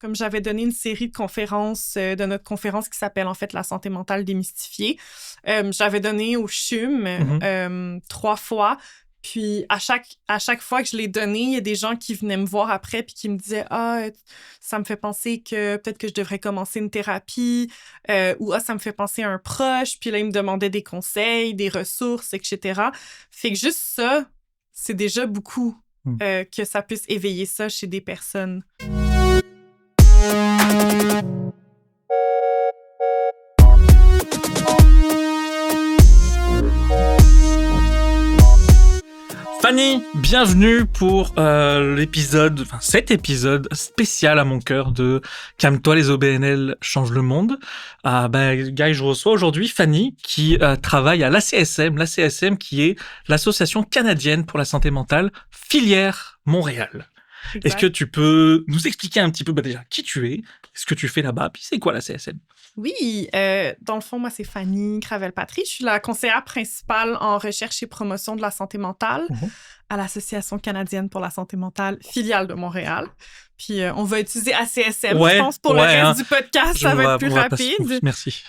Comme j'avais donné une série de conférences, de notre conférence qui s'appelle en fait La santé mentale démystifiée, j'avais donné au CHUM 3 fois. Puis à chaque fois que je l'ai donné, il y a des gens qui venaient me voir après puis qui me disaient « Ah, ça me fait penser que peut-être que je devrais commencer une thérapie. » Ou « Ah, ça me fait penser à un proche. » Puis là, ils me demandaient des conseils, des ressources, etc. Fait que juste ça, c'est déjà beaucoup que ça puisse éveiller ça chez des personnes. Fanny, bienvenue pour cet épisode spécial à mon cœur de Calme-toi, les OBNL changent le monde. Guy, je reçois aujourd'hui Fanny qui travaille à l'ACSM qui est l'Association canadienne pour la santé mentale, filière Montréal. Exact. Est-ce que tu peux nous expliquer un petit peu déjà qui tu es, ce que tu fais là-bas, puis c'est quoi l'ACSM? Oui, dans le fond, moi, c'est Fanny Gravel-Patry. Je suis la conseillère principale en recherche et promotion de la santé mentale à l'Association canadienne pour la santé mentale, filiale de Montréal. Puis, on va utiliser ACSM, je pense, pour le reste du podcast. Ça va être plus rapide. Merci.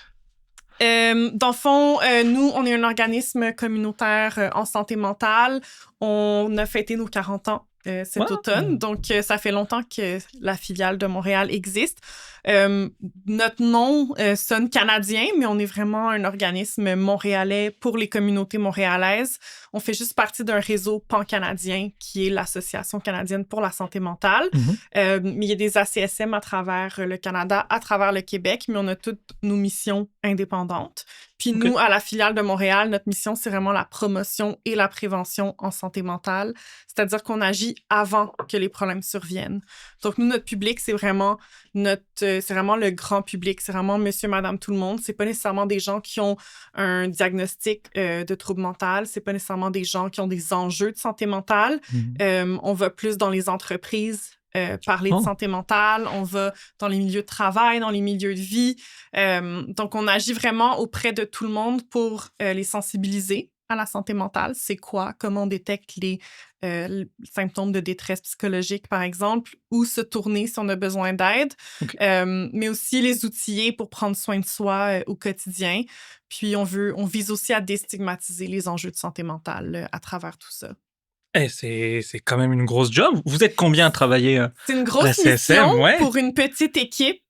Dans le fond, nous, on est un organisme communautaire en santé mentale. On a fêté nos 40 ans cet automne. Donc, ça fait longtemps que la filiale de Montréal existe. Notre nom sonne canadien, mais on est vraiment un organisme montréalais pour les communautés montréalaises. On fait juste partie d'un réseau pan-canadien qui est l'Association canadienne pour la santé mentale. Mais il y a des ACSM à travers le Canada, à travers le Québec, mais on a toutes nos missions indépendantes. Puis nous, à la filiale de Montréal, notre mission, c'est vraiment la promotion et la prévention en santé mentale. C'est-à-dire qu'on agit avant que les problèmes surviennent. Donc, nous, notre public, c'est vraiment le grand public. C'est vraiment monsieur, madame, tout le monde. C'est pas nécessairement des gens qui ont un diagnostic de trouble mental. C'est pas nécessairement des gens qui ont des enjeux de santé mentale. On va plus dans les entreprises parler de santé mentale, on va dans les milieux de travail, dans les milieux de vie. Donc, on agit vraiment auprès de tout le monde pour les sensibiliser à la santé mentale. C'est quoi? Comment on détecte les symptômes de détresse psychologique, par exemple, ou se tourner si on a besoin d'aide, mais aussi les outiller pour prendre soin de soi au quotidien. Puis, on vise aussi à déstigmatiser les enjeux de santé mentale à travers tout ça. C'est quand même une grosse job. Vous êtes combien à travailler C'est une grosse mission pour une petite équipe.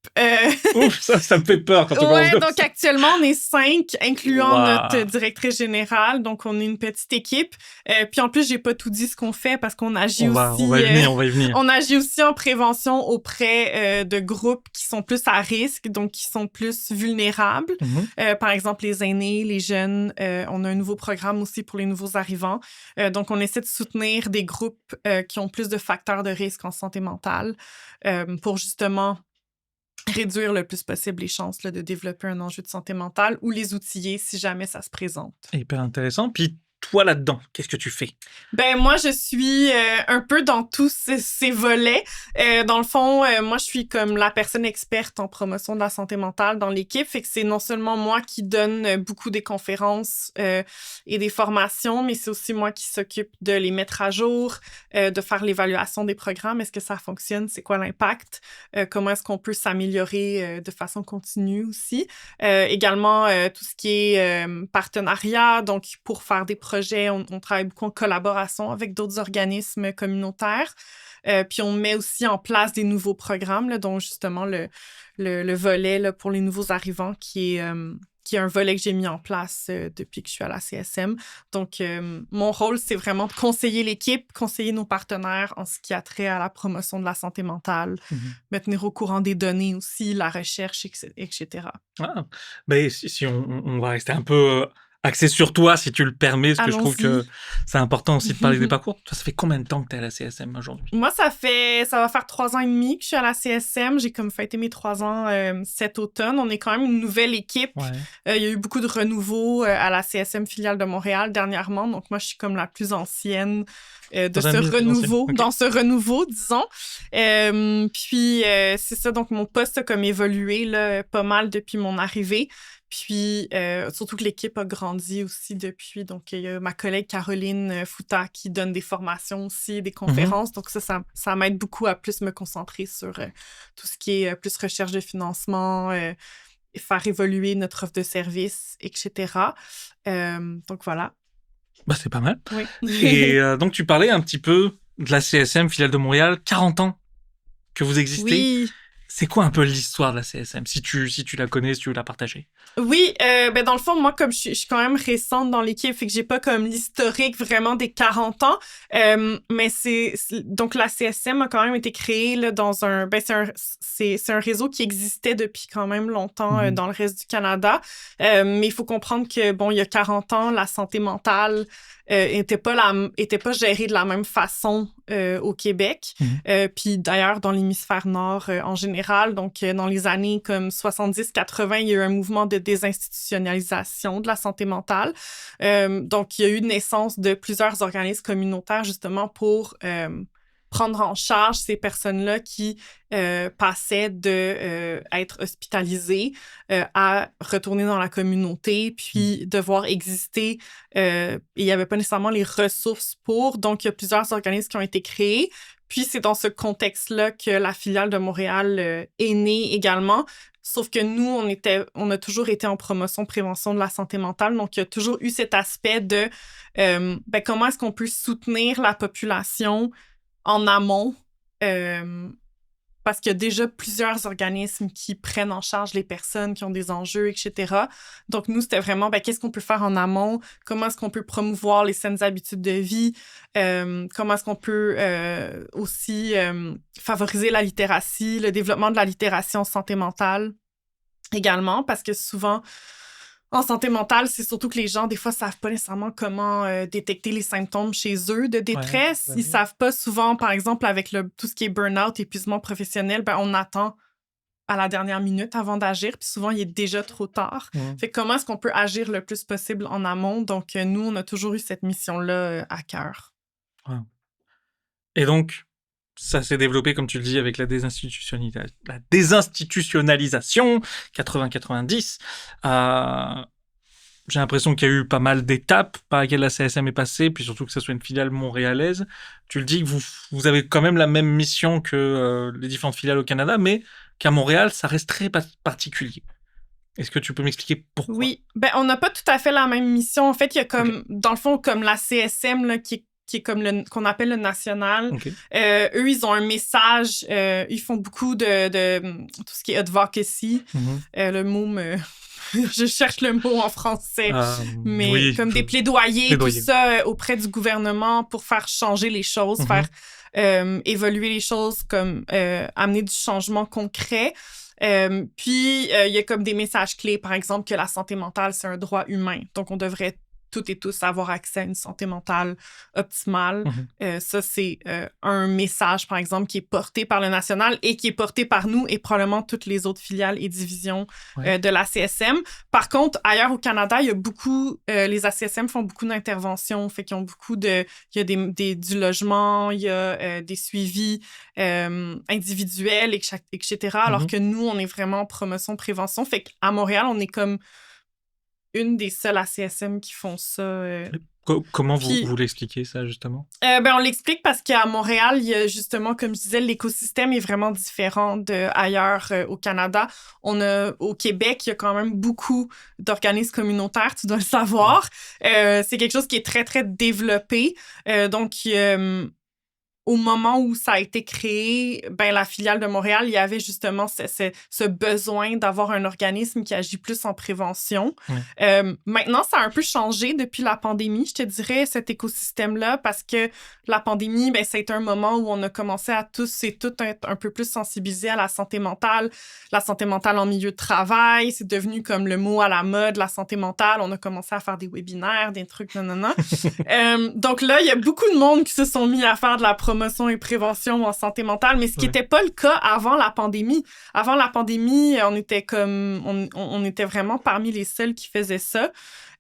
Ouf, ça me fait peur quand on commence donc actuellement, on est 5, incluant notre directrice générale. Donc, on est une petite équipe. Puis en plus, j'ai pas tout dit ce qu'on fait parce qu'on agit on va y venir. On agit aussi en prévention auprès de groupes qui sont plus à risque, donc qui sont plus vulnérables. Par exemple, les aînés, les jeunes. On a un nouveau programme aussi pour les nouveaux arrivants. Donc, on essaie de soutenir des groupes qui ont plus de facteurs de risque en santé mentale pour justement réduire le plus possible les chances de développer un enjeu de santé mentale ou les outiller si jamais ça se présente. Hyper intéressant. Puis toi, là-dedans, qu'est-ce que tu fais? Moi, je suis un peu dans tous ces volets. Dans le fond, moi, je suis comme la personne experte en promotion de la santé mentale dans l'équipe. Fait que c'est non seulement moi qui donne beaucoup des conférences et des formations, mais c'est aussi moi qui s'occupe de les mettre à jour, de faire l'évaluation des programmes. Est-ce que ça fonctionne? C'est quoi l'impact? Comment est-ce qu'on peut s'améliorer de façon continue aussi? Également, tout ce qui est partenariat, donc pour faire des projets, on travaille beaucoup en collaboration avec d'autres organismes communautaires. Puis on met aussi en place des nouveaux programmes, là, dont justement le volet là, pour les nouveaux arrivants qui est un volet que j'ai mis en place depuis que je suis à la CSM. Donc, mon rôle, c'est vraiment de conseiller l'équipe, conseiller nos partenaires en ce qui a trait à la promotion de la santé mentale, me tenir au courant des données aussi, la recherche, etc. Si on va rester un peu axé sur toi, si tu le permets, parce que je trouve que c'est important aussi de parler des parcours. Toi, ça fait combien de temps que tu es à la CSM aujourd'hui? Moi, ça va faire 3 ans et demi que je suis à la CSM. J'ai comme fêté mes 3 ans cet automne. On est quand même une nouvelle équipe. Il y a eu beaucoup de renouveau à la CSM filiale de Montréal dernièrement. Donc, moi, je suis comme la plus ancienne dans ce renouveau, disons. Puis, c'est ça. Donc, mon poste a comme évolué là, pas mal depuis mon arrivée. Puis, surtout que l'équipe a grandi grandi aussi depuis. Donc, il y a ma collègue Caroline Fouta qui donne des formations aussi, des conférences. Donc, ça m'aide beaucoup à plus me concentrer sur tout ce qui est plus recherche de financement, faire évoluer notre offre de service, etc. Donc, voilà. Bah, c'est pas mal. Oui. Et donc, tu parlais un petit peu de la CSM, filiale de Montréal, 40 ans que vous existez. Oui. C'est quoi un peu l'histoire de la CSM, si tu la connais, si tu veux la partager? Oui, ben dans le fond, moi, comme je suis quand même récente dans l'équipe, fait que j'ai pas comme l'historique vraiment des 40 ans, mais donc la CSM a quand même été créée là, dans c'est un réseau qui existait depuis quand même longtemps dans le reste du Canada, mais il faut comprendre que, bon, il y a 40 ans, la santé mentale était pas gérée de la même façon au Québec, puis d'ailleurs dans l'hémisphère nord en général. Donc, dans les années comme 70-80, il y a eu un mouvement de désinstitutionnalisation de la santé mentale. Donc, il y a eu naissance de plusieurs organismes communautaires justement pour prendre en charge ces personnes-là qui passaient de être hospitalisées à retourner dans la communauté, puis devoir exister. Et il n'y avait pas nécessairement les ressources pour. Donc, il y a plusieurs organismes qui ont été créés. Puis, c'est dans ce contexte-là que la filiale de Montréal est née également. Sauf que nous, on a toujours été en promotion, prévention de la santé mentale. Donc, il y a toujours eu cet aspect de comment est-ce qu'on peut soutenir la population en amont, parce qu'il y a déjà plusieurs organismes qui prennent en charge les personnes qui ont des enjeux, etc. Donc, nous, c'était vraiment, qu'est-ce qu'on peut faire en amont? Comment est-ce qu'on peut promouvoir les saines habitudes de vie? Comment est-ce qu'on peut aussi favoriser la littératie, le développement de la littératie en santé mentale également, parce que souvent, en santé mentale, c'est surtout que les gens, des fois, savent pas nécessairement comment détecter les symptômes chez eux de détresse. Ils savent pas souvent, par exemple, avec tout ce qui est burn-out, épuisement professionnel, on attend à la dernière minute avant d'agir, puis souvent, il est déjà trop tard. Fait que comment est-ce qu'on peut agir le plus possible en amont? Donc, nous, on a toujours eu cette mission-là à cœur. Ouais. Et donc, ça s'est développé, comme tu le dis, avec la désinstitutionnalisation, 80-90. J'ai l'impression qu'il y a eu pas mal d'étapes par lesquelles la CSM est passée, puis surtout que ce soit une filiale montréalaise. Tu le dis que vous avez quand même la même mission que les différentes filiales au Canada, mais qu'à Montréal, ça reste très particulier. Est-ce que tu peux m'expliquer pourquoi? Oui, on n'a pas tout à fait la même mission. En fait, il y a comme, dans le fond, comme la CSM là, qui est comme qu'on appelle le national. Okay. Eux, ils ont un message. Ils font beaucoup de tout ce qui est advocacy. Le mot je cherche le mot en français. Mais oui, comme des plaidoyers, tout ça, auprès du gouvernement pour faire changer les choses, faire évoluer les choses, comme amener du changement concret. Puis, il y a comme des messages clés, par exemple, que la santé mentale, c'est un droit humain. Donc, on devrait toutes et tous avoir accès à une santé mentale optimale. Ça, c'est un message, par exemple, qui est porté par le national et qui est porté par nous et probablement toutes les autres filiales et divisions de la CSM. Par contre, ailleurs au Canada, il y a beaucoup... les ACSM font beaucoup d'interventions, fait qu'ils ont beaucoup de... Il y a du logement, il y a des suivis individuels, etc. Alors que nous, on est vraiment en promotion, prévention. Fait qu'à Montréal, on est comme une des seules ACSM qui font ça. Comment vous l'expliquez, ça, justement? On l'explique parce qu'à Montréal, il y a justement, comme je disais, l'écosystème est vraiment différent d'ailleurs au Canada. Au Québec, il y a quand même beaucoup d'organismes communautaires, tu dois le savoir. C'est quelque chose qui est très, très développé. Donc, au moment où ça a été créé, la filiale de Montréal, il y avait justement ce besoin d'avoir un organisme qui agit plus en prévention. Maintenant, ça a un peu changé depuis la pandémie, je te dirais, cet écosystème-là, parce que la pandémie, ça a été un moment où on a commencé à tous et toutes être un peu plus sensibilisés à la santé mentale en milieu de travail. C'est devenu comme le mot à la mode, la santé mentale. On a commencé à faire des webinaires, des trucs, nanana. Donc là, il y a beaucoup de monde qui se sont mis à faire de la promotion et prévention en santé mentale, mais ce qui n'était pas le cas avant la pandémie. Avant la pandémie, on était on était vraiment parmi les seuls qui faisaient ça.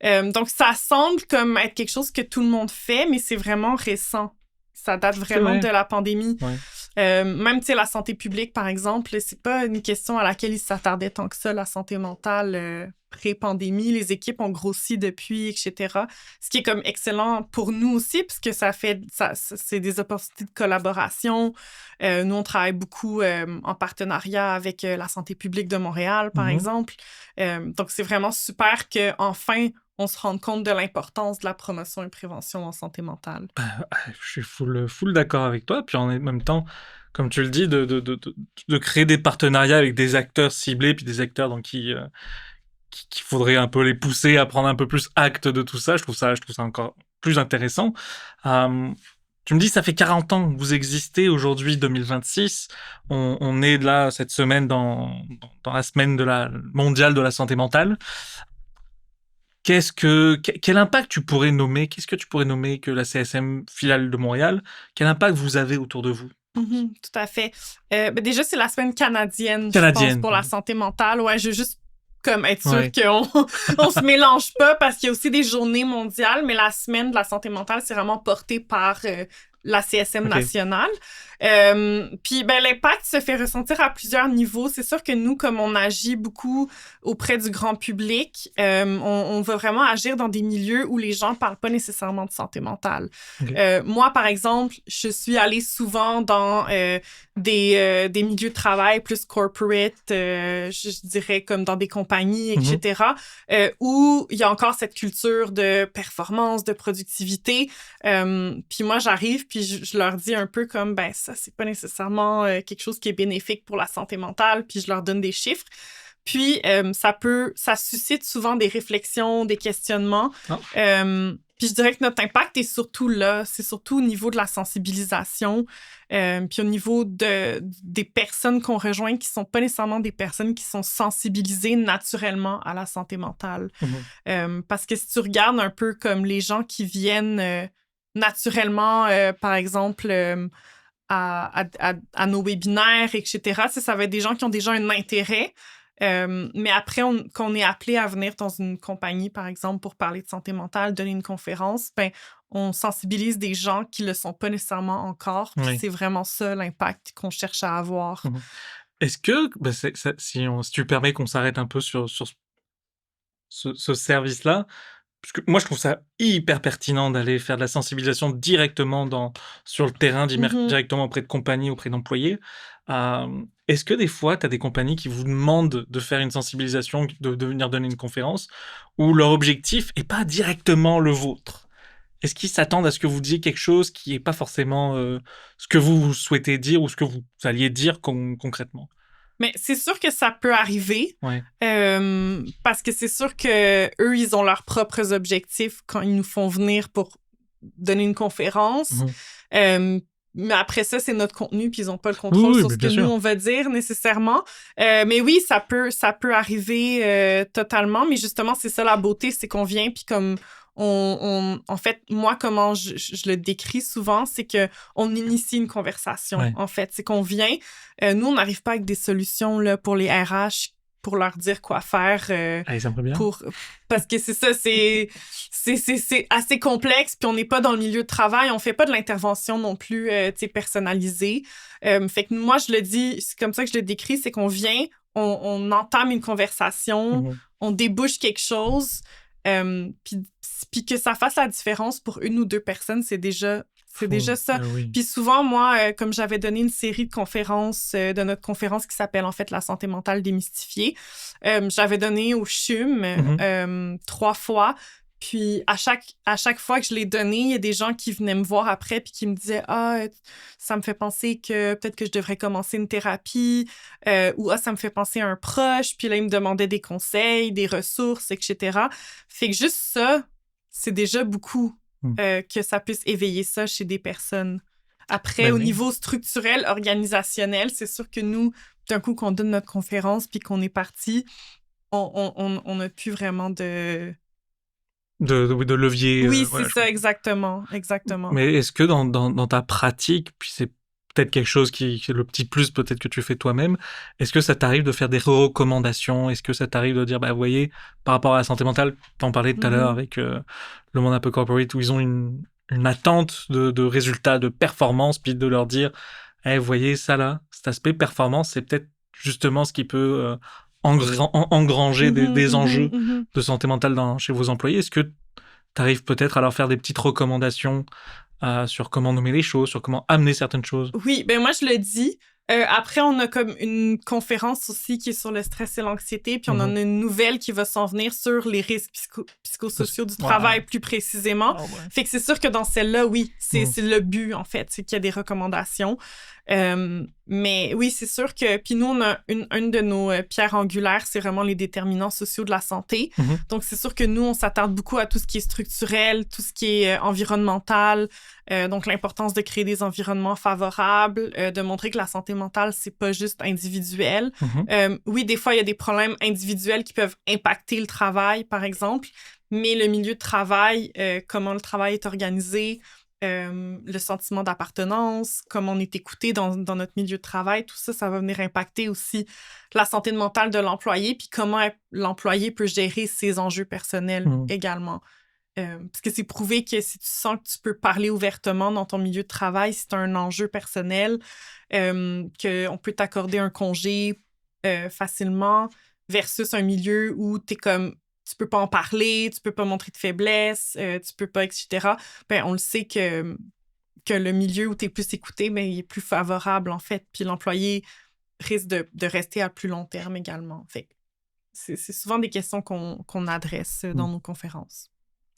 Donc, ça semble comme être quelque chose que tout le monde fait, mais c'est vraiment récent. Ça date vraiment de la pandémie. Ouais. Même, tu sais, la santé publique, par exemple, c'est pas une question à laquelle ils s'attardaient tant que ça, la santé mentale pré-pandémie. Les équipes ont grossi depuis, etc. Ce qui est comme excellent pour nous aussi, puisque c'est des opportunités de collaboration. Nous, on travaille beaucoup en partenariat avec la santé publique de Montréal, par exemple. Donc, c'est vraiment super qu'enfin, on se rende compte de l'importance de la promotion et prévention en santé mentale. Je suis full d'accord avec toi. Puis en même temps, comme tu le dis, de créer des partenariats avec des acteurs ciblés, puis des acteurs donc qu'il faudrait un peu les pousser à prendre un peu plus acte de tout ça. Je trouve ça encore plus intéressant. Tu me dis, ça fait 40 ans que vous existez, aujourd'hui 2026. On est là cette semaine dans la semaine mondiale de la santé mentale. Quel impact tu pourrais nommer, qu'est-ce que tu pourrais nommer que la CSM filiale de Montréal, quel impact vous avez autour de vous? Tout à fait. Déjà, c'est la semaine canadienne, je pense, pour la santé mentale. Ouais, je veux juste comme être sûr qu'on se mélange pas parce qu'il y a aussi des journées mondiales, mais la semaine de la santé mentale, c'est vraiment porté par la CSM nationale. Puis l'impact se fait ressentir à plusieurs niveaux. C'est sûr que nous, comme on agit beaucoup auprès du grand public, on va vraiment agir dans des milieux où les gens parlent pas nécessairement de santé mentale. Moi, par exemple, je suis allée souvent dans des milieux de travail plus corporate, je dirais comme dans des compagnies, etc., où il y a encore cette culture de performance, de productivité. Puis moi, j'arrive, puis je leur dis un peu comme, ça, c'est pas nécessairement quelque chose qui est bénéfique pour la santé mentale, puis je leur donne des chiffres. Puis, ça suscite souvent des réflexions, des questionnements. Puis je dirais que notre impact est surtout là. C'est surtout au niveau de la sensibilisation, puis au niveau des personnes qu'on rejoint qui sont pas nécessairement des personnes qui sont sensibilisées naturellement à la santé mentale. Parce que si tu regardes un peu comme les gens qui viennent naturellement, par exemple, à nos webinaires, etc., ça va être des gens qui ont déjà un intérêt. Mais après, qu'on est appelé à venir dans une compagnie, par exemple, pour parler de santé mentale, donner une conférence, on sensibilise des gens qui ne le sont pas nécessairement encore. Puis c'est vraiment ça l'impact qu'on cherche à avoir. Est-ce que, si tu permets qu'on s'arrête un peu sur ce service-là, parce que moi, je trouve ça hyper pertinent d'aller faire de la sensibilisation directement sur le terrain, directement auprès de compagnies, auprès d'employés. Est-ce que des fois, tu as des compagnies qui vous demandent de faire une sensibilisation, de venir donner une conférence, où leur objectif n'est pas directement le vôtre? Est-ce qu'ils s'attendent à ce que vous disiez quelque chose qui n'est pas forcément ce que vous souhaitez dire ou ce que vous alliez dire concrètement? Mais c'est sûr que ça peut arriver, parce que c'est sûr qu'eux, ils ont leurs propres objectifs quand ils nous font venir pour donner une conférence. Mais après ça, c'est notre contenu, puis ils n'ont pas le contrôle sur ce que nous, on va dire nécessairement. Mais oui, ça peut arriver totalement, mais justement, c'est ça la beauté, c'est qu'on vient, puis comme... en fait, moi, comment je le décris souvent, c'est qu'on initie une conversation, en fait. C'est qu'on vient... nous, on n'arrive pas avec des solutions là, pour les RH, pour leur dire quoi faire. Ça me bien. Parce que c'est ça, c'est assez complexe, puis on n'est pas dans le milieu de travail, on fait pas de l'intervention non plus personnalisée. Fait que moi, je le dis, c'est comme ça que je le décris, c'est qu'on vient, on entame une conversation, on débouche quelque chose... puis que ça fasse la différence pour une ou deux personnes, c'est déjà ça. Puis souvent, moi, comme j'avais donné une série de conférences, de notre conférence qui s'appelle en fait La santé mentale démystifiée, j'avais donné au CHUM 3 fois. Puis à chaque fois que je l'ai donné, il y a des gens qui venaient me voir après puis qui me disaient « Ah, ça me fait penser que peut-être que je devrais commencer une thérapie ou « Ah, ça me fait penser à un proche. » Puis là, ils me demandaient des conseils, des ressources, etc. Fait que juste ça, c'est déjà beaucoup que ça puisse éveiller ça chez des personnes. Après, au niveau structurel, organisationnel, c'est sûr que nous, d'un coup qu'on donne notre conférence puis qu'on est parti, on n'a plus vraiment de levier. Oui, c'est ça, exactement. Mais est-ce que dans ta pratique, puis c'est peut-être quelque chose qui est le petit plus peut-être que tu fais toi-même, est-ce que ça t'arrive de faire des recommandations? Est-ce que ça t'arrive de dire, vous voyez, par rapport à la santé mentale, t'en parlais tout à l'heure avec le monde un peu corporate, où ils ont une une attente de résultats, de performance, puis de leur dire, vous voyez ça là, cet aspect performance, c'est peut-être justement ce qui peut engranger des enjeux de santé mentale chez vos employés. Est-ce que tu arrives peut-être à leur faire des petites recommandations sur comment nommer les choses, sur comment amener certaines choses? Oui, ben moi, je le dis. Après, on a comme une conférence aussi qui est sur le stress et l'anxiété, puis on en a une nouvelle qui va s'en venir sur les risques psychosociaux du travail plus précisément. Oh, ouais. Fait que c'est sûr que dans celle-là, oui, c'est le but, en fait, c'est qu'il y a des recommandations. Mais oui, c'est sûr que... Puis nous, on a une de nos pierres angulaires, c'est vraiment les déterminants sociaux de la santé. Donc, c'est sûr que nous, on s'attarde beaucoup à tout ce qui est structurel, tout ce qui est environnemental, donc l'importance de créer des environnements favorables, de montrer que la santé mentale, c'est pas juste individuel. Oui, des fois, il y a des problèmes individuels qui peuvent impacter le travail, par exemple, mais le milieu de travail, comment le travail est organisé, le sentiment d'appartenance, comment on est écouté dans notre milieu de travail, tout ça, ça va venir impacter aussi la santé mentale de l'employé, puis comment l'employé peut gérer ses enjeux personnels également. Parce que c'est prouvé que si tu sens que tu peux parler ouvertement dans ton milieu de travail, si tu as un enjeu personnel, qu'on peut t'accorder un congé facilement versus un milieu où tu es comme tu peux pas en parler, tu peux pas montrer de faiblesse, tu peux pas, etc. Ben, on le sait que le milieu où tu es plus écouté, ben, il est plus favorable, en fait. Puis l'employé risque de rester à plus long terme également. Fait c'est souvent des questions qu'on adresse dans nos conférences.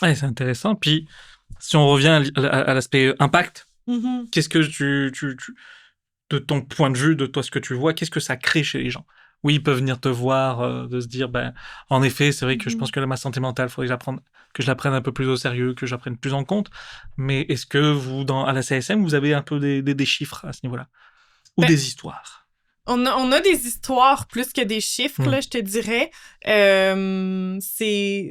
Ouais, c'est intéressant. Puis, si on revient à l'aspect impact, qu'est-ce que de ton point de vue, de toi, ce que tu vois, qu'est-ce que ça crée chez les gens? Oui, ils peuvent venir te voir, de se dire, en effet, c'est vrai que je pense que ma santé mentale, il faudrait que je la prenne un peu plus au sérieux, que je la prenne plus en compte. Mais est-ce que vous, à la CSM, vous avez un peu des chiffres à ce niveau-là? Ou des histoires? On a des histoires plus que des chiffres, là, je te dirais. C'est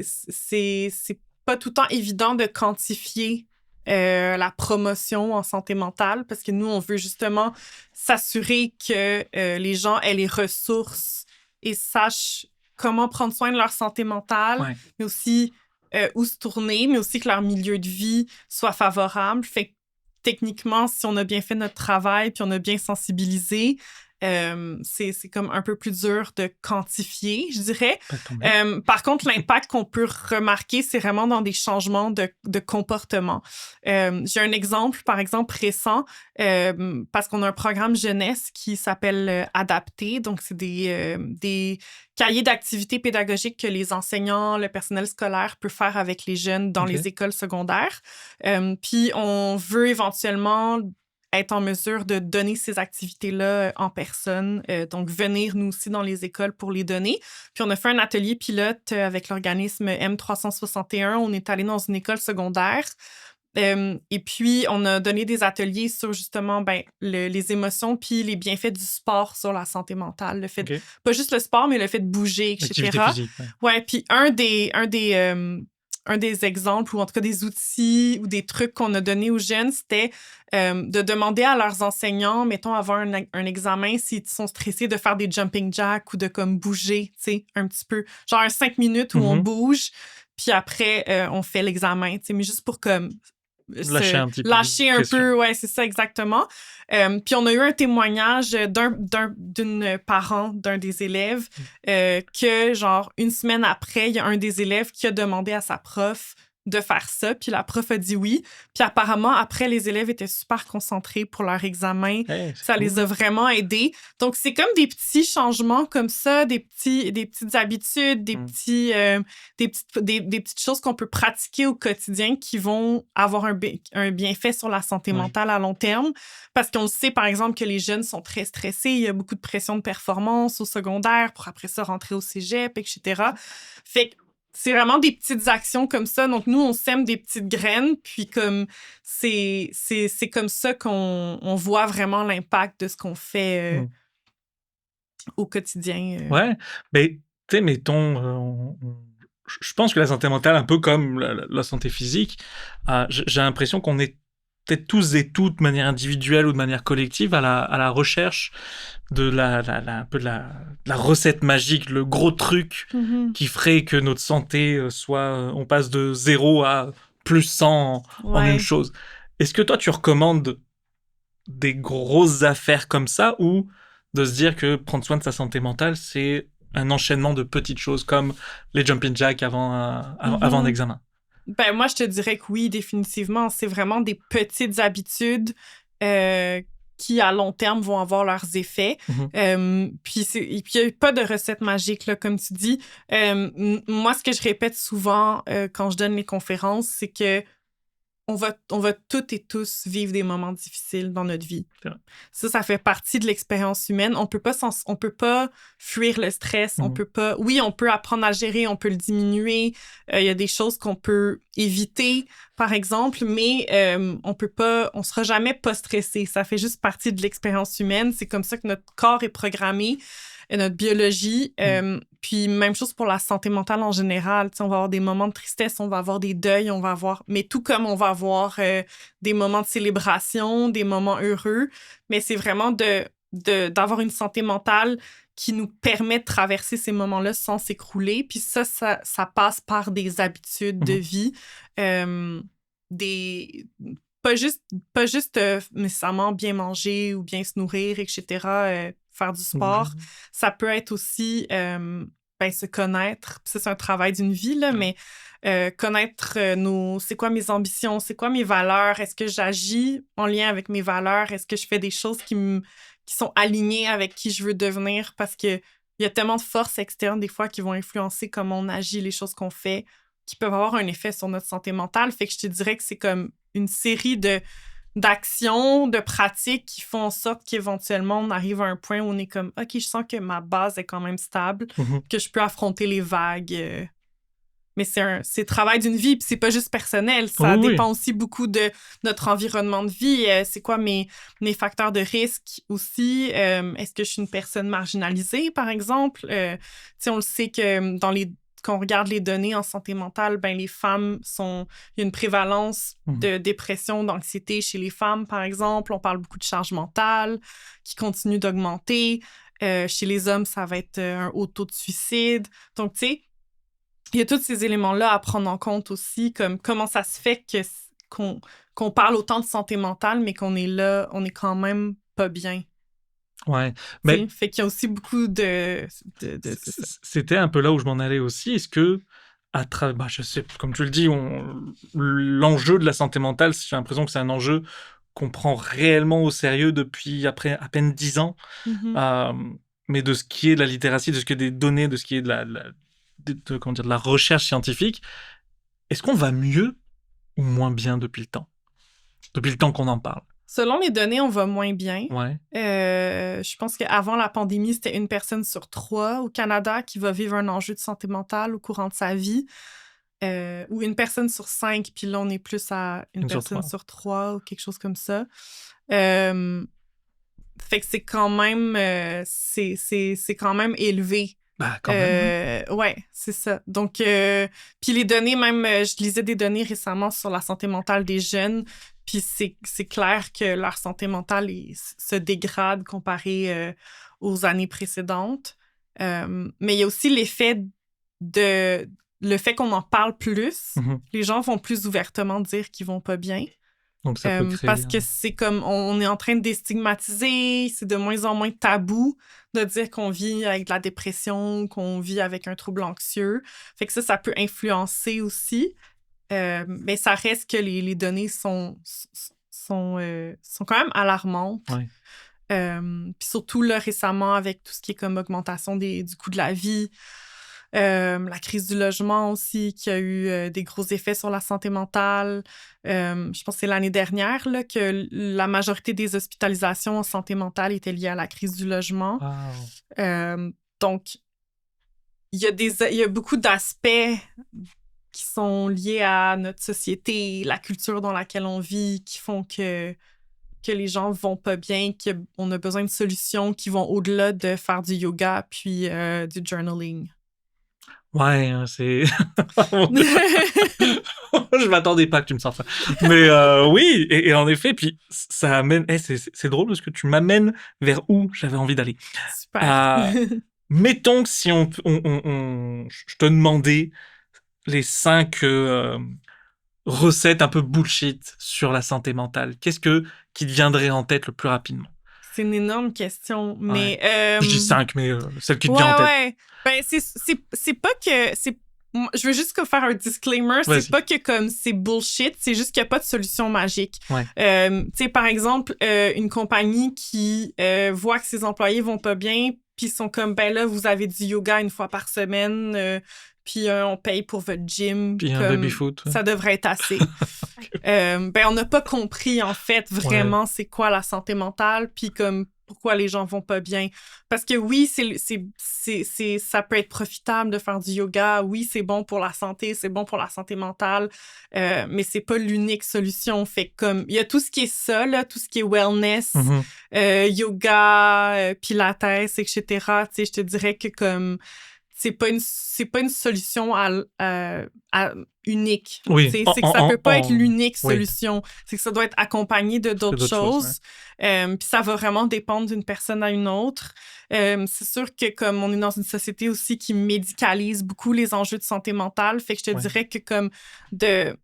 pas tout le temps évident de quantifier la promotion en santé mentale parce que nous, on veut justement s'assurer que les gens aient les ressources et sachent comment prendre soin de leur santé mentale, mais aussi où se tourner, mais aussi que leur milieu de vie soit favorable. Fait que techniquement, si on a bien fait notre travail puis on a bien sensibilisé, c'est comme un peu plus dur de quantifier, je dirais. Par contre, l'impact qu'on peut remarquer, c'est vraiment dans des changements de comportement. J'ai un exemple, par exemple, récent, parce qu'on a un programme jeunesse qui s'appelle Adapté. Donc, c'est des cahiers d'activités pédagogiques que les enseignants, le personnel scolaire peut faire avec les jeunes dans les écoles secondaires. Puis, on veut éventuellement être en mesure de donner ces activités-là en personne. Donc, venir nous aussi dans les écoles pour les donner. Puis, on a fait un atelier pilote avec l'organisme M361. On est allé dans une école secondaire. Et puis, on a donné des ateliers sur justement les émotions puis les bienfaits du sport sur la santé mentale. Le fait pas juste le sport, mais le fait de bouger, etc. L'activité physique. Ouais, puis un des exemples, ou en tout cas des outils ou des trucs qu'on a donnés aux jeunes, c'était de demander à leurs enseignants, mettons, avant un examen, s'ils sont stressés, de faire des jumping jacks ou de comme bouger, tu sais, un petit peu. Genre un 5 minutes où on bouge, puis après, on fait l'examen, tu sais, mais juste pour comme... Lâcher un petit peu. Lâcher un peu, ouais, c'est ça, exactement. Puis on a eu un témoignage d'une parent d'un des élèves que, genre, une semaine après, il y a un des élèves qui a demandé à sa prof de faire ça, puis la prof a dit oui. Puis apparemment, après, les élèves étaient super concentrés pour leur examen. Ça les a vraiment aidés. Donc, c'est comme des petits changements comme ça, des petites habitudes, des petites choses qu'on peut pratiquer au quotidien qui vont avoir un bienfait sur la santé mentale à long terme. Parce qu'on sait, par exemple, que les jeunes sont très stressés. Il y a beaucoup de pression de performance au secondaire pour après ça rentrer au cégep, etc. Fait que c'est vraiment des petites actions comme ça. Donc, nous, on sème des petites graines, puis comme c'est comme ça qu'on voit vraiment l'impact de ce qu'on fait au quotidien. Ouais, mais tu sais, mettons, je pense que la santé mentale, un peu comme la santé physique, j'ai l'impression qu'on est peut-être tous et toutes, de manière individuelle ou de manière collective, à la recherche de un peu de la recette magique, le gros truc qui ferait que notre santé soit... on passe de 0 à plus 100 en une Ouais. chose. Est-ce que toi, tu recommandes des grosses affaires comme ça ou de se dire que prendre soin de sa santé mentale, c'est un enchaînement de petites choses comme les jumping jacks avant un Mhm. examen? Ben, moi, je te dirais que oui, définitivement. C'est vraiment des petites habitudes euh, qui, à long terme, vont avoir leurs effets. Mhm. Et puis, il n'y a pas de recette magique, là, comme tu dis. Moi, ce que je répète souvent quand je donne les conférences, c'est que on va toutes et tous vivre des moments difficiles dans notre vie. C'est vrai. Ça fait partie de l'expérience humaine. On peut pas fuir le stress. On peut pas. Oui, on peut apprendre à le gérer, on peut le diminuer. Il y a des choses qu'on peut éviter, par exemple, mais on peut pas. On sera jamais pas stressé. Ça fait juste partie de l'expérience humaine. C'est comme ça que notre corps est programmé, notre biologie. Puis même chose pour la santé mentale en général. T'sais, on va avoir des moments de tristesse, on va avoir des deuils, on va avoir... Mais tout comme on va avoir des moments de célébration, des moments heureux, mais c'est vraiment d'avoir une santé mentale qui nous permet de traverser ces moments-là sans s'écrouler. Puis ça passe par des habitudes de vie, des... Pas juste nécessairement bien manger ou bien se nourrir, etc., faire du sport. Ça peut être aussi se connaître. Ça, c'est un travail d'une vie, là, mais connaître c'est quoi mes ambitions, c'est quoi mes valeurs, est-ce que j'agis en lien avec mes valeurs, est-ce que je fais des choses qui sont alignées avec qui je veux devenir, parce que il y a tellement de forces externes des fois qui vont influencer comment on agit, les choses qu'on fait, qui peuvent avoir un effet sur notre santé mentale. Fait que je te dirais que c'est comme une série d'actions, de pratiques qui font en sorte qu'éventuellement, on arrive à un point où on est comme « OK, je sens que ma base est quand même stable, que je peux affronter les vagues. » Mais c'est le travail d'une vie, puis c'est pas juste personnel. Ça dépend aussi beaucoup de notre environnement de vie. C'est quoi mes facteurs de risque aussi? Est-ce que je suis une personne marginalisée, par exemple? On le sait que quand on regarde les données en santé mentale, ben les femmes il y a une prévalence de dépression, d'anxiété chez les femmes, par exemple. On parle beaucoup de charge mentale qui continue d'augmenter. Chez les hommes, ça va être un haut taux de suicide. Donc, tu sais, il y a tous ces éléments-là à prendre en compte aussi, comme comment ça se fait qu'on parle autant de santé mentale, mais qu'on est là, on est quand même pas bien. Ouais, mais fait qu'il y a aussi beaucoup de c'était un peu là où je m'en allais aussi. Est-ce que je sais, comme tu le dis, l'enjeu de la santé mentale, j'ai l'impression que c'est un enjeu qu'on prend réellement au sérieux depuis après à peine 10 ans. Mais de ce qui est de la littératie, de ce qui est des données, de ce qui est de la recherche scientifique, est-ce qu'on va mieux ou moins bien depuis le temps qu'on en parle? Selon les données, on va moins bien. Ouais. Je pense qu'avant la pandémie, c'était 1 personne sur 3 au Canada qui va vivre un enjeu de santé mentale au courant de sa vie. Ou 1 personne sur 5, puis là, on est plus à 1 personne sur 3 ou quelque chose comme ça. Fait que c'est quand même c'est quand même élevé. Bah, quand même. Ouais, c'est ça. Donc, puis les données, même, je lisais des données récemment sur la santé mentale des jeunes, puis c'est clair que leur santé mentale se dégrade comparé aux années précédentes. Mais il y a aussi le fait qu'on en parle plus. Les gens vont plus ouvertement dire qu'ils vont pas bien. Donc ça peut créer... Parce que c'est comme, on est en train de déstigmatiser, c'est de moins en moins tabou de dire qu'on vit avec de la dépression, qu'on vit avec un trouble anxieux. Fait que ça peut influencer aussi. Mais ça reste que les données sont quand même alarmantes. Ouais. Puis surtout, là, récemment, avec tout ce qui est comme augmentation du coût de la vie, la crise du logement aussi, qui a eu des gros effets sur la santé mentale. Je pense que c'est l'année dernière là, que la majorité des hospitalisations en santé mentale étaient liées à la crise du logement. Wow. Donc, il y a beaucoup d'aspects qui sont liés à notre société, la culture dans laquelle on vit, qui font que les gens vont pas bien, qu'on a besoin de solutions qui vont au-delà de faire du yoga puis du journaling. Ouais, c'est... Je m'attendais pas que tu me sortes ça. Mais oui, et en effet, puis ça amène... c'est drôle parce que tu m'amènes vers où j'avais envie d'aller. Super. Mettons que si je te demandais les 5 recette un peu bullshit sur la santé mentale? Qu'est-ce qui te viendrait en tête le plus rapidement? C'est une énorme question, Ouais. mais... Je dis 5, mais celle qui te vient en Ouais, tête. ouais. Ben, c'est pas que... Je veux juste faire un disclaimer. Vas-y. C'est pas que comme c'est bullshit, c'est juste qu'il n'y a pas de solution magique. Ouais. Tu sais, par exemple, une compagnie qui voit que ses employés vont pas bien, puis sont comme, ben là, vous avez du yoga une fois par semaine, puis on paye pour votre gym. Puis un comme, baby-foot. ça devrait être assez. Ok. Ben, on n'a pas compris, en fait, vraiment c'est quoi la santé mentale, puis comme pourquoi les gens vont pas bien. Parce que oui, ça peut être profitable de faire du yoga. Oui, c'est bon pour la santé, c'est bon pour la santé mentale, mais c'est pas l'unique solution. Fait que comme, il y a tout ce qui est ça, là, tout ce qui est wellness, yoga, pilates, etc. Tu sais, je te dirais que comme, c'est pas une solution unique. Oui. C'est que ça peut pas être l'unique solution. C'est que ça doit être accompagné de d'autres choses. Puis ça va vraiment dépendre d'une personne à une autre. C'est sûr que comme on est dans une société aussi qui médicalise beaucoup les enjeux de santé mentale, fait que je te dirais que comme puis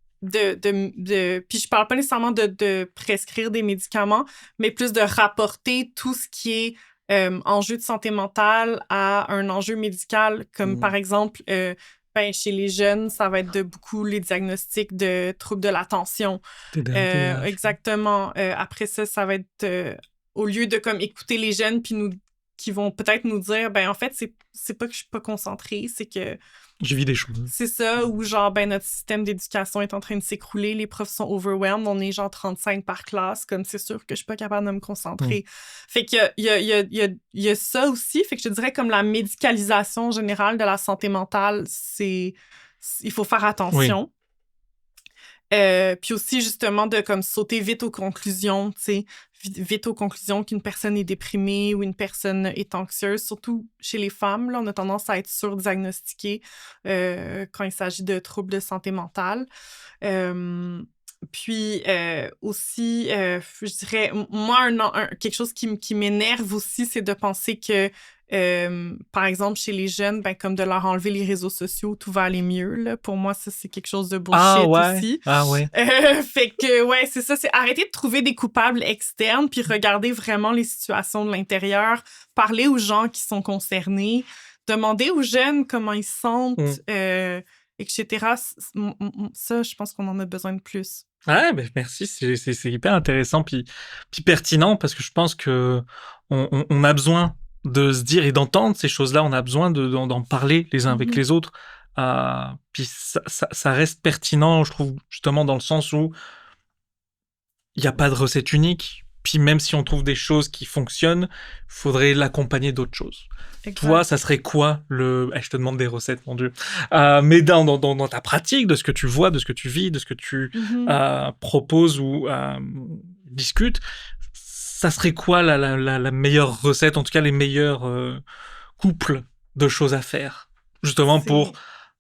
je parle pas nécessairement de prescrire des médicaments, mais plus de rapporter tout ce qui est enjeu de santé mentale à un enjeu médical, comme par exemple, chez les jeunes, ça va être de beaucoup les diagnostics de troubles de l'attention. Exactement. Après ça, ça va être au lieu de comme écouter les jeunes puis qui vont peut-être nous dire, ben en fait, c'est pas que je suis pas concentrée, c'est que je vis des choses. C'est ça, ou genre, ben notre système d'éducation est en train de s'écrouler, les profs sont overwhelmed, on est genre 35 par classe, comme c'est sûr que je suis pas capable de me concentrer. Fait qu'il y a ça aussi, fait que je te dirais comme la médicalisation générale de la santé mentale, il faut faire attention. Puis aussi, justement, de comme sauter vite aux conclusions, tu sais, vite aux conclusions qu'une personne est déprimée ou une personne est anxieuse. Surtout chez les femmes, là, on a tendance à être surdiagnostiqué quand il s'agit de troubles de santé mentale. Puis aussi, je dirais, moi, quelque chose qui m'énerve aussi, c'est de penser que par exemple, chez les jeunes, ben, comme de leur enlever les réseaux sociaux, tout va aller mieux. Là. Pour moi, ça, c'est quelque chose de bullshit aussi. Ah ouais. Fait que, ouais, c'est ça. C'est arrêter de trouver des coupables externes puis regarder vraiment les situations de l'intérieur, parler aux gens qui sont concernés, demander aux jeunes comment ils se sentent, etc. Ça, je pense qu'on en a besoin de plus. Ouais, ben merci, c'est hyper intéressant puis pertinent parce que je pense que on a besoin de se dire et d'entendre ces choses-là, on a besoin d'en parler les uns avec les autres. Puis ça reste pertinent, je trouve, justement dans le sens où il n'y a pas de recette unique. Puis même si on trouve des choses qui fonctionnent, faudrait l'accompagner d'autres choses. Exact. Toi, ça serait quoi je te demande des recettes, mon Dieu. Mais dans ta pratique, de ce que tu vois, de ce que tu vis, de ce que tu proposes ou discutes, ça serait quoi la meilleure recette, en tout cas les meilleurs couples de choses à faire, justement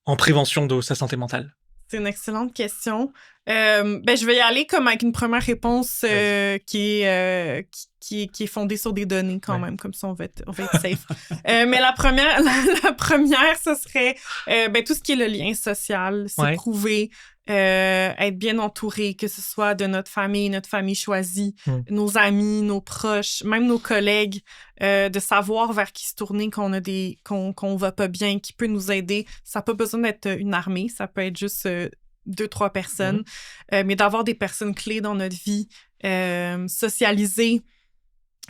en prévention de sa santé mentale? C'est une excellente question. Je vais y aller comme avec une première réponse qui est fondée sur des données quand même, comme ça on va être safe. Mais la première, ce serait tout ce qui est le lien social, c'est prouver, être bien entouré, que ce soit de notre famille choisie, nos amis, nos proches, même nos collègues, de savoir vers qui se tourner quand qu'on va pas bien, qui peut nous aider. Ça n'a pas besoin d'être une armée, ça peut être juste 2-3 personnes, mais d'avoir des personnes clés dans notre vie, socialiser.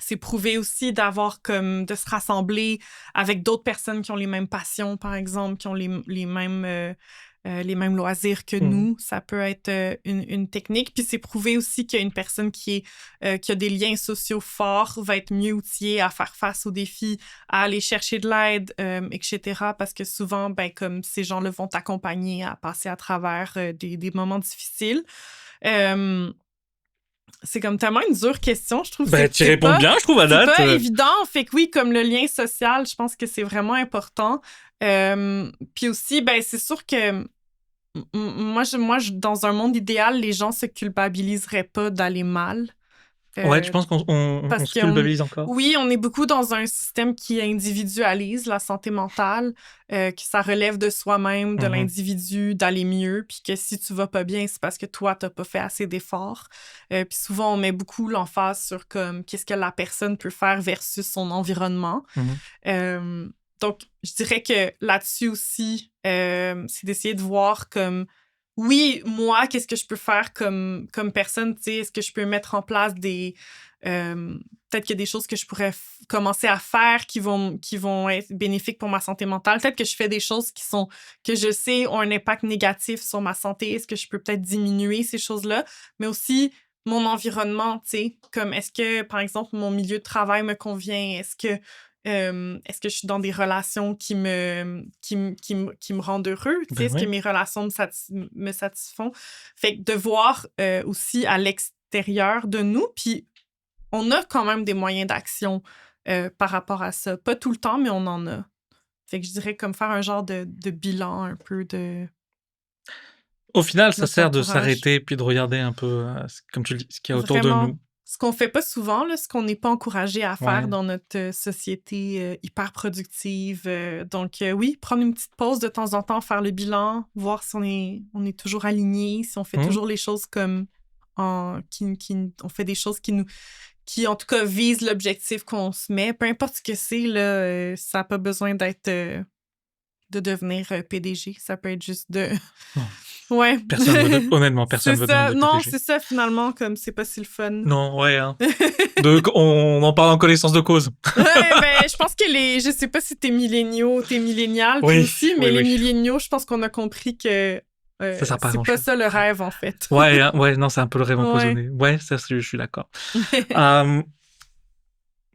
C'est prouvé aussi de se rassembler avec d'autres personnes qui ont les mêmes passions, par exemple, qui ont les mêmes loisirs que nous. Ça peut être une technique. Puis c'est prouvé aussi qu'une personne qui a des liens sociaux forts va être mieux outillée à faire face aux défis, à aller chercher de l'aide, etc. Parce que souvent, comme ces gens-là vont t'accompagner à passer à travers des moments difficiles. C'est comme tellement une dure question, je trouve. Tu réponds bien, je trouve, à date. C'est pas évident. Fait que oui, comme le lien social, je pense que c'est vraiment important. Puis aussi, c'est sûr que moi, dans un monde idéal, les gens se culpabiliseraient pas d'aller mal. Ouais, tu penses qu'on Parce se qu'on culpabilise encore? oui, on est beaucoup dans un système qui individualise la santé mentale, que ça relève de soi-même, de l'individu, d'aller mieux, puis que si tu vas pas bien, c'est parce que toi, t'as pas fait assez d'efforts. Puis souvent, on met beaucoup l'emphase sur comme qu'est-ce que la personne peut faire versus son environnement. Donc, je dirais que là-dessus aussi, c'est d'essayer de voir comme oui, moi, qu'est-ce que je peux faire comme personne, tu sais, est-ce que je peux mettre en place des... peut-être qu'il y a des choses que je pourrais commencer à faire qui vont être bénéfiques pour ma santé mentale. Peut-être que je fais des choses que je sais ont un impact négatif sur ma santé. Est-ce que je peux peut-être diminuer ces choses-là? Mais aussi mon environnement, tu sais, comme est-ce que, par exemple, mon milieu de travail me convient? Est-ce que je suis dans des relations qui me rendent heureux? Ben Est-ce que mes relations me satisfont? Fait que de voir aussi à l'extérieur de nous, puis on a quand même des moyens d'action par rapport à ça. Pas tout le temps, mais on en a. Fait que je dirais comme faire un genre de bilan un peu de Au final, ça notre sert de entourage. s'arrêter puis de regarder un peu, comme tu le dis, ce qu'il y a autour de Vraiment. nous. Ce qu'on fait pas souvent, là, ce qu'on n'est pas encouragé à faire Ouais. dans notre société hyper productive. Donc, oui, prendre une petite pause de temps en temps, faire le bilan, voir si on est toujours aligné, si on fait toujours les choses comme on fait des choses qui en tout cas visent l'objectif qu'on se met. Peu importe ce que c'est, là, ça n'a pas besoin d'être de devenir PDG. Ça peut être juste de... Non. Ouais. Honnêtement, personne C'est veut ça. devenir Non, PDG. c'est ça, finalement, comme c'est pas si le fun. Non, ouais, hein. On en parle en connaissance de cause. Ouais, ben, je pense que je sais pas si t'es millénial, Oui, aussi, mais oui, les oui. milléniaux, je pense qu'on a compris que Ça sert pas à c'est pas grand-chose. ça le rêve, en fait. Ouais, hein, ouais, non, c'est un peu le rêve Ouais. empoisonné. Ouais, ça, je suis d'accord.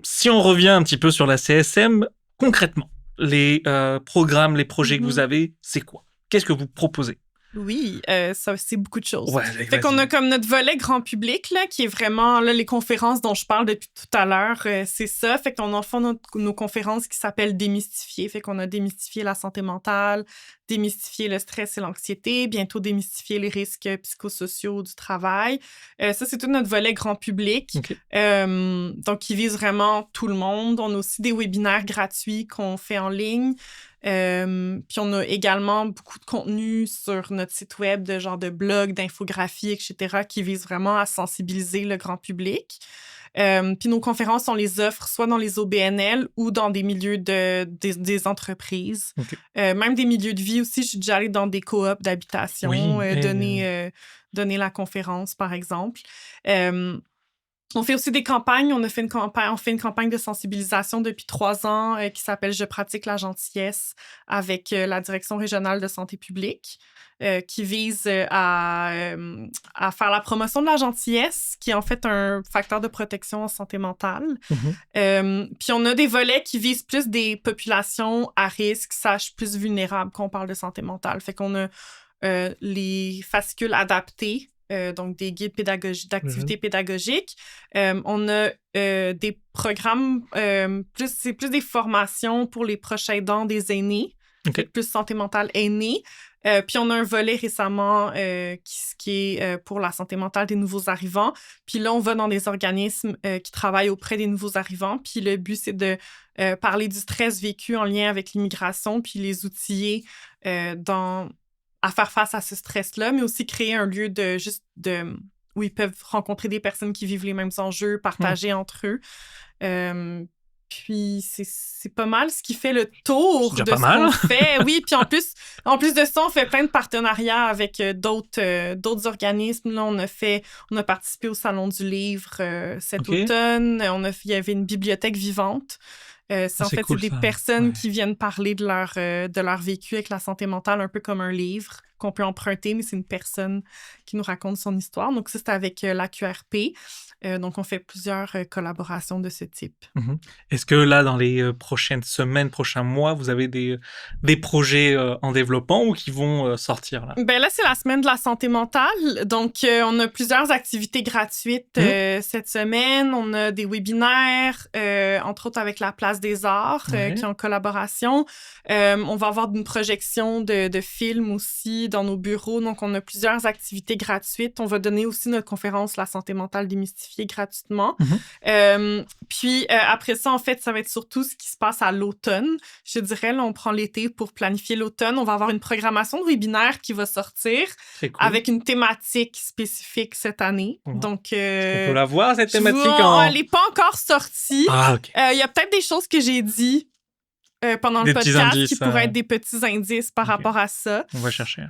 Si on revient un petit peu sur la CSM, concrètement, les programmes, les projets que vous avez, c'est quoi? Qu'est-ce que vous proposez? Oui, ça, c'est beaucoup de choses. Ouais, Fait qu'on a comme notre volet grand public, là, qui est vraiment, là, les conférences dont je parle depuis tout à l'heure, c'est ça. Fait qu'on en fait nos conférences qui s'appellent Démystifier. Fait qu'on a démystifié la santé mentale, démystifier le stress et l'anxiété, bientôt démystifier les risques psychosociaux du travail. Ça, c'est tout notre volet grand public. Okay. Donc, qui vise vraiment tout le monde. On a aussi des webinaires gratuits qu'on fait en ligne. Puis on a également beaucoup de contenu sur notre site web de genre de blogs, d'infographies, etc., qui visent vraiment à sensibiliser le grand public. Puis nos conférences, on les offre soit dans les OBNL ou dans des milieux des entreprises. Okay. Même des milieux de vie aussi. Je suis déjà allée dans des coops d'habitation, donner la conférence, par exemple. On fait aussi des campagnes. On fait une campagne de sensibilisation depuis 3 ans qui s'appelle « Je pratique la gentillesse » avec la Direction régionale de santé publique qui vise à faire la promotion de la gentillesse, qui est en fait un facteur de protection en santé mentale. Puis on a des volets qui visent plus des populations à risque, plus vulnérables quand on parle de santé mentale. Fait qu'on a les fascicules adaptés, donc des guides d'activités pédagogiques. On a des programmes, c'est plus des formations pour les proches aidants des aînés, plus santé mentale aînée. Puis on a un volet récemment qui est pour la santé mentale des nouveaux arrivants. Puis là, on va dans des organismes qui travaillent auprès des nouveaux arrivants. Puis le but, c'est de parler du stress vécu en lien avec l'immigration, puis les outiller à faire face à ce stress-là, mais aussi créer un lieu où ils peuvent rencontrer des personnes qui vivent les mêmes enjeux, partager entre eux. Puis c'est pas mal ce qui fait le tour de ce qu'on fait. Oui, puis en plus de ça, on fait plein de partenariats avec d'autres organismes. Là, on a participé au Salon du Livre cet automne. Il y avait une bibliothèque vivante. C'est cool, des personnes qui viennent parler de leur vécu avec la santé mentale, un peu comme un livre qu'on peut emprunter, mais c'est une personne qui nous raconte son histoire. Donc ça, c'est avec la QRP. Donc, on fait plusieurs collaborations de ce type. Est-ce que là, dans les prochaines semaines, prochains mois, vous avez des projets en développement ou qui vont sortir là? Ben là, c'est la semaine de la santé mentale. Donc, on a plusieurs activités gratuites cette semaine. On a des webinaires, entre autres avec la Place des Arts, qui est en collaboration. On va avoir une projection de films aussi, dans nos bureaux. Donc, on a plusieurs activités gratuites. On va donner aussi notre conférence « La santé mentale démystifiée » gratuitement. Puis, après ça, en fait, ça va être surtout ce qui se passe à l'automne. Je dirais, là, on prend l'été pour planifier l'automne. On va avoir une programmation de webinaire qui va sortir avec une thématique spécifique cette année. Donc, on peut la voir, cette thématique? Elle n'est pas encore sortie. Il y a peut-être des choses que j'ai dit pendant le podcast qui pourraient être des petits indices par rapport à ça. On va chercher.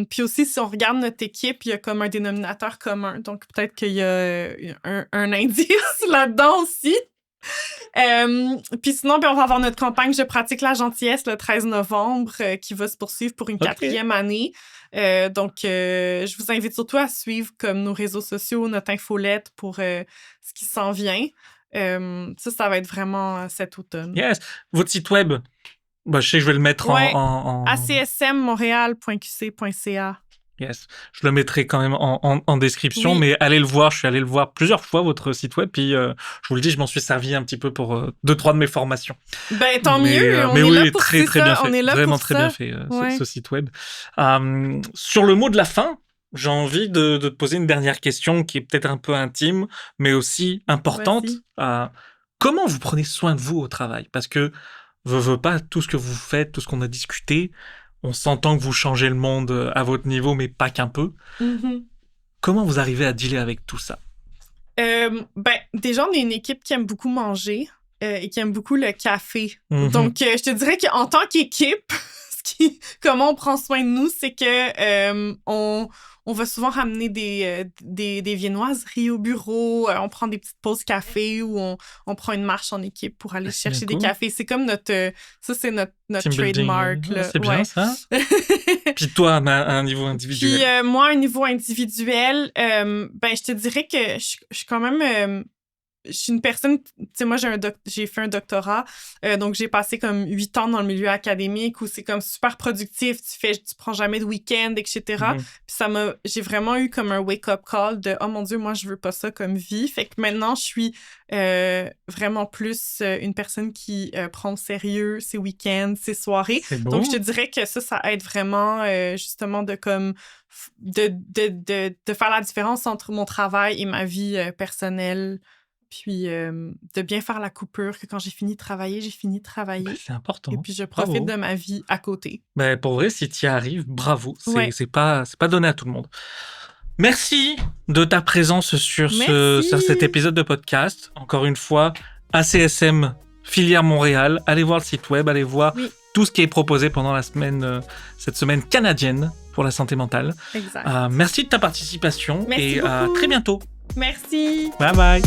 Puis aussi, si on regarde notre équipe, il y a comme un dénominateur commun. Donc, peut-être qu'il y a un indice là-dedans aussi. Puis sinon, on va avoir notre campagne « Je pratique la gentillesse » le 13 novembre qui va se poursuivre pour une 4e année. Donc, je vous invite surtout à suivre comme nos réseaux sociaux, notre infolette pour ce qui s'en vient. Ça va être vraiment cet automne. Yes! Votre site web, je sais que je vais le mettre en... acsmmontréal.qc.ca. Yes. Je le mettrai quand même en description, mais allez le voir. Je suis allé le voir plusieurs fois, votre site web, puis je vous le dis, je m'en suis servi un petit peu pour 2-3 de mes formations. Tant mieux, on est là pour très bien fait. On est là vraiment pour très bien fait, ce site web. Sur le mot de la fin, j'ai envie de te poser une dernière question qui est peut-être un peu intime, mais aussi importante. Comment vous prenez soin de vous au travail? Parce que, veux pas, tout ce que vous faites, tout ce qu'on a discuté, on s'entend que vous changez le monde à votre niveau, mais pas qu'un peu. Comment vous arrivez à dealer avec tout ça? Déjà, on est une équipe qui aime beaucoup manger et qui aime beaucoup le café. Donc, je te dirais qu'en tant qu'équipe, comment on prend soin de nous, c'est que on va souvent ramener des viennoiseries au bureau. On prend des petites pauses café ou on prend une marche en équipe pour aller chercher des cafés. C'est comme notre trademark. Là. C'est bien ça. Puis toi, à un niveau individuel? Puis moi, à un niveau individuel, je te dirais que je suis quand même... je suis une personne, tu sais, moi, j'ai fait un doctorat, donc j'ai passé comme 8 ans dans le milieu académique où c'est comme super productif, tu prends jamais de week-end, etc. Puis j'ai vraiment eu comme un wake-up call de « Oh mon Dieu, moi, je veux pas ça comme vie ». Fait que maintenant, je suis vraiment plus une personne qui prend au sérieux ses week-ends, ses soirées. Donc, je te dirais que ça aide vraiment justement de comme... de faire la différence entre mon travail et ma vie personnelle. Puis de bien faire la coupure, que quand j'ai fini de travailler, j'ai fini de travailler. C'est important. Et puis je profite de ma vie à côté. Pour vrai, si tu y arrives, bravo. C'est pas donné à tout le monde. Merci de ta présence sur cet épisode de podcast. Encore une fois, ACSM Filière Montréal. Allez voir le site web, allez voir tout ce qui est proposé pendant cette semaine canadienne pour la santé mentale. Exact. Merci de ta participation. Merci beaucoup. À très bientôt. Merci. Bye bye.